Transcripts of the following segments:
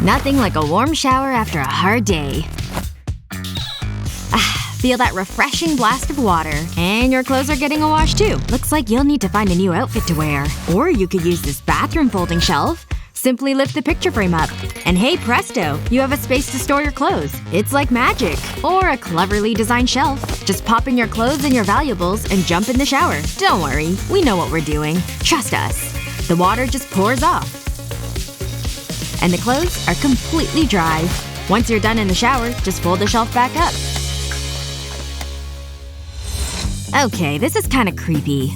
Nothing like a warm shower after a hard day. Feel that refreshing blast of water. And your clothes are getting a wash too. Looks like you'll need to find a new outfit to wear. Or you could use this bathroom folding shelf. Simply lift the picture frame up. And hey presto, you have a space to store your clothes. It's like magic. Or a cleverly designed shelf. Just pop in your clothes and your valuables and jump in the shower. Don't worry, we know what we're doing. Trust us. The water just pours off. And the clothes are completely dry. Once you're done in the shower, just fold the shelf back up. Okay, this is kinda creepy.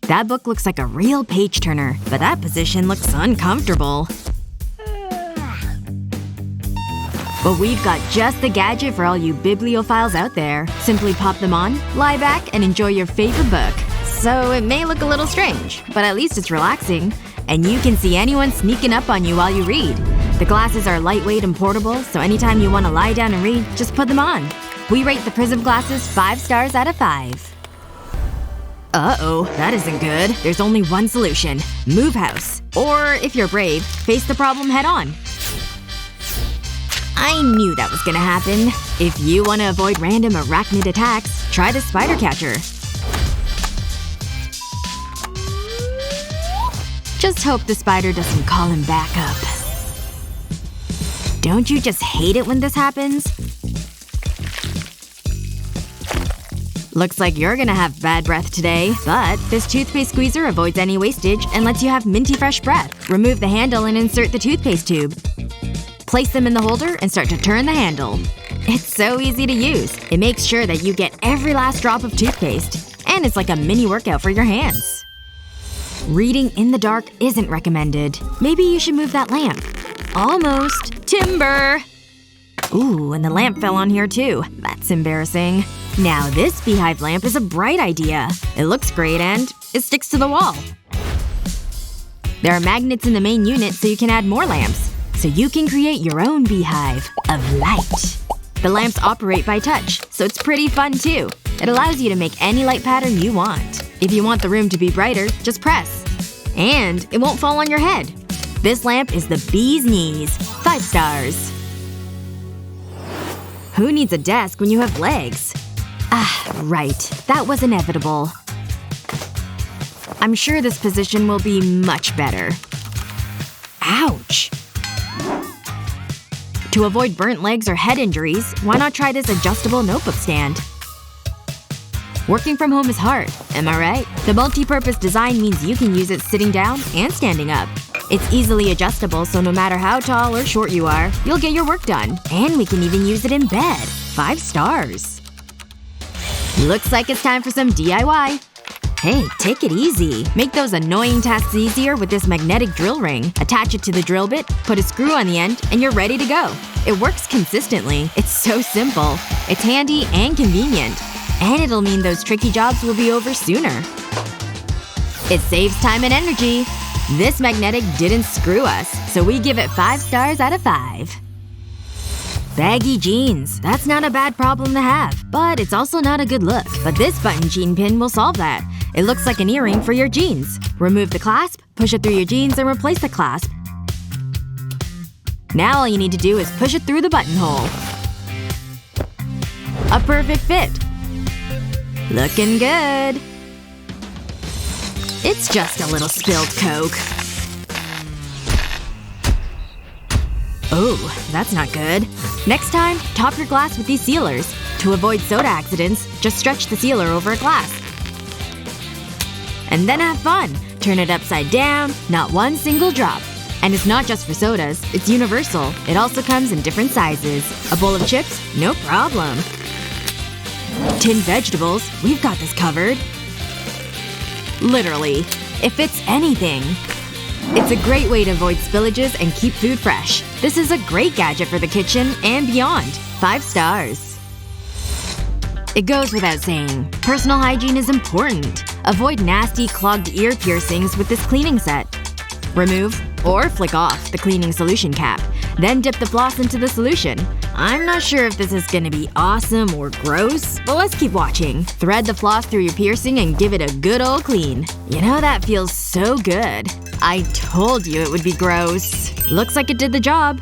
That book looks like a real page-turner, but that position looks uncomfortable. But we've got just the gadget for all you bibliophiles out there. Simply pop them on, lie back, and enjoy your favorite book. So it may look a little strange, but at least it's relaxing. And you can see anyone sneaking up on you while you read. The glasses are lightweight and portable, so anytime you want to lie down and read, just put them on. We rate the Prism glasses 5 stars out of 5. Uh-oh, that isn't good. There's only one solution. Move house. Or, if you're brave, face the problem head on. I knew that was gonna happen. If you want to avoid random arachnid attacks, try the spider catcher. Just hope the spider doesn't call him back up. Don't you just hate it when this happens? Looks like you're gonna have bad breath today. But this toothpaste squeezer avoids any wastage and lets you have minty fresh breath. Remove the handle and insert the toothpaste tube. Place them in the holder and start to turn the handle. It's so easy to use. It makes sure that you get every last drop of toothpaste. And it's like a mini workout for your hands. Reading in the dark isn't recommended. Maybe you should move that lamp. Almost. Timber! Ooh, and the lamp fell on here too. That's embarrassing. Now this beehive lamp is a bright idea. It looks great and it sticks to the wall. There are magnets in the main unit so you can add more lamps. So you can create your own beehive of light. The lamps operate by touch, so it's pretty fun too. It allows you to make any light pattern you want. If you want the room to be brighter, just press. And it won't fall on your head. This lamp is the bee's knees. 5 stars. Who needs a desk when you have legs? Ah, right. That was inevitable. I'm sure this position will be much better. Ouch. To avoid burnt legs or head injuries, why not try this adjustable notebook stand? Working from home is hard, am I right? The multi-purpose design means you can use it sitting down and standing up. It's easily adjustable so no matter how tall or short you are, you'll get your work done. And we can even use it in bed. 5 stars. Looks like it's time for some DIY. Hey, take it easy. Make those annoying tasks easier with this magnetic drill ring. Attach it to the drill bit, put a screw on the end, and you're ready to go. It works consistently. It's so simple. It's handy and convenient. And it'll mean those tricky jobs will be over sooner. It saves time and energy. This magnetic didn't screw us, so we give it 5 stars out of 5. Baggy jeans. That's not a bad problem to have. But it's also not a good look. But this ButtonJean Pin will solve that. It looks like an earring for your jeans. Remove the clasp, push it through your jeans, and replace the clasp. Now all you need to do is push it through the buttonhole. A perfect fit. Looking good. It's just a little spilled Coke. Oh, that's not good. Next time, top your glass with these sealers. To avoid soda accidents, just stretch the sealer over a glass. And then have fun. Turn it upside down, not one single drop. And it's not just for sodas, it's universal. It also comes in different sizes. A bowl of chips? No problem. Tinned vegetables? We've got this covered. Literally. It fits anything. It's a great way to avoid spillages and keep food fresh. This is a great gadget for the kitchen and beyond. 5 stars. It goes without saying. Personal hygiene is important. Avoid nasty, clogged ear piercings with this cleaning set. Remove, or flick off, the cleaning solution cap. Then dip the floss into the solution. I'm not sure if this is gonna be awesome or gross, but let's keep watching. Thread the floss through your piercing and give it a good old clean. You know, that feels so good. I told you it would be gross. Looks like it did the job.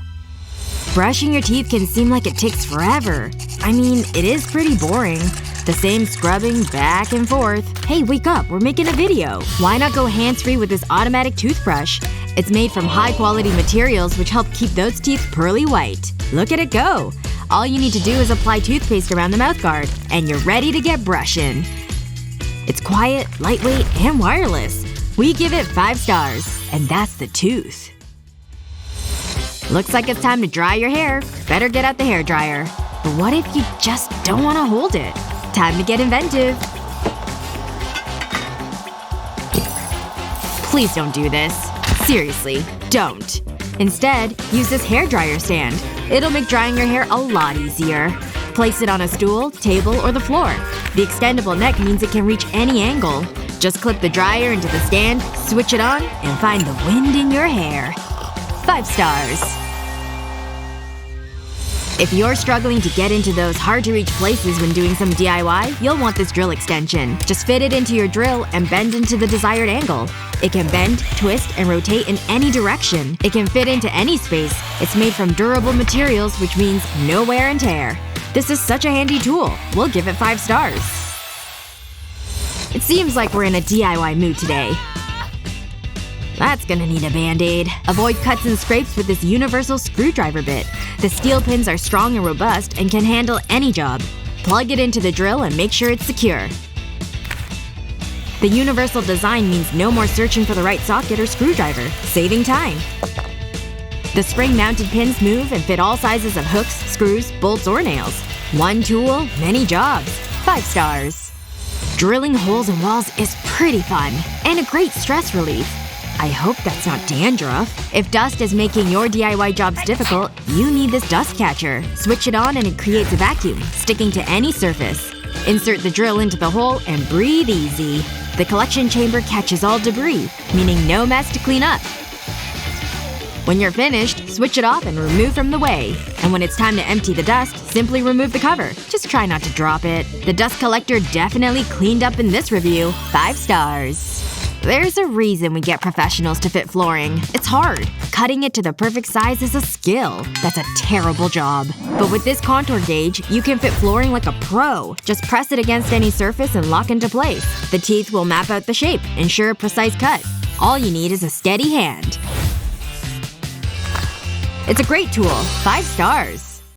Brushing your teeth can seem like it takes forever. I mean, it is pretty boring. The same scrubbing back and forth. Hey, wake up, we're making a video. Why not go hands-free with this automatic toothbrush? It's made from high-quality materials which help keep those teeth pearly white. Look at it go! All you need to do is apply toothpaste around the mouthguard, and you're ready to get brushing. It's quiet, lightweight, and wireless. We give it 5 stars. And that's the tooth. Looks like it's time to dry your hair. Better get out the hairdryer. But what if you just don't want to hold it? Time to get inventive. Please don't do this. Seriously, don't. Instead, use this hairdryer stand. It'll make drying your hair a lot easier. Place it on a stool, table, or the floor. The extendable neck means it can reach any angle. Just clip the dryer into the stand, switch it on, and find the wind in your hair. 5 stars. If you're struggling to get into those hard-to-reach places when doing some DIY, you'll want this drill extension. Just fit it into your drill and bend into the desired angle. It can bend, twist, and rotate in any direction. It can fit into any space. It's made from durable materials, which means no wear and tear. This is such a handy tool. We'll give it 5 stars. It seems like we're in a DIY mood today. That's gonna need a band-aid. Avoid cuts and scrapes with this universal screwdriver bit. The steel pins are strong and robust and can handle any job. Plug it into the drill and make sure it's secure. The universal design means no more searching for the right socket or screwdriver, saving time. The spring-mounted pins move and fit all sizes of hooks, screws, bolts, or nails. One tool, many jobs. 5 stars. Drilling holes in walls is pretty fun. And a great stress relief. I hope that's not dandruff. If dust is making your DIY jobs difficult, you need this dust catcher. Switch it on and it creates a vacuum, sticking to any surface. Insert the drill into the hole and breathe easy. The collection chamber catches all debris, meaning no mess to clean up. When you're finished, switch it off and remove from the way. And when it's time to empty the dust, simply remove the cover. Just try not to drop it. The dust collector definitely cleaned up in this review. 5 stars. There's a reason we get professionals to fit flooring. It's hard. Cutting it to the perfect size is a skill. That's a terrible job. But with this contour gauge, you can fit flooring like a pro. Just press it against any surface and lock into place. The teeth will map out the shape, ensure a precise cut. All you need is a steady hand. It's a great tool. 5 stars.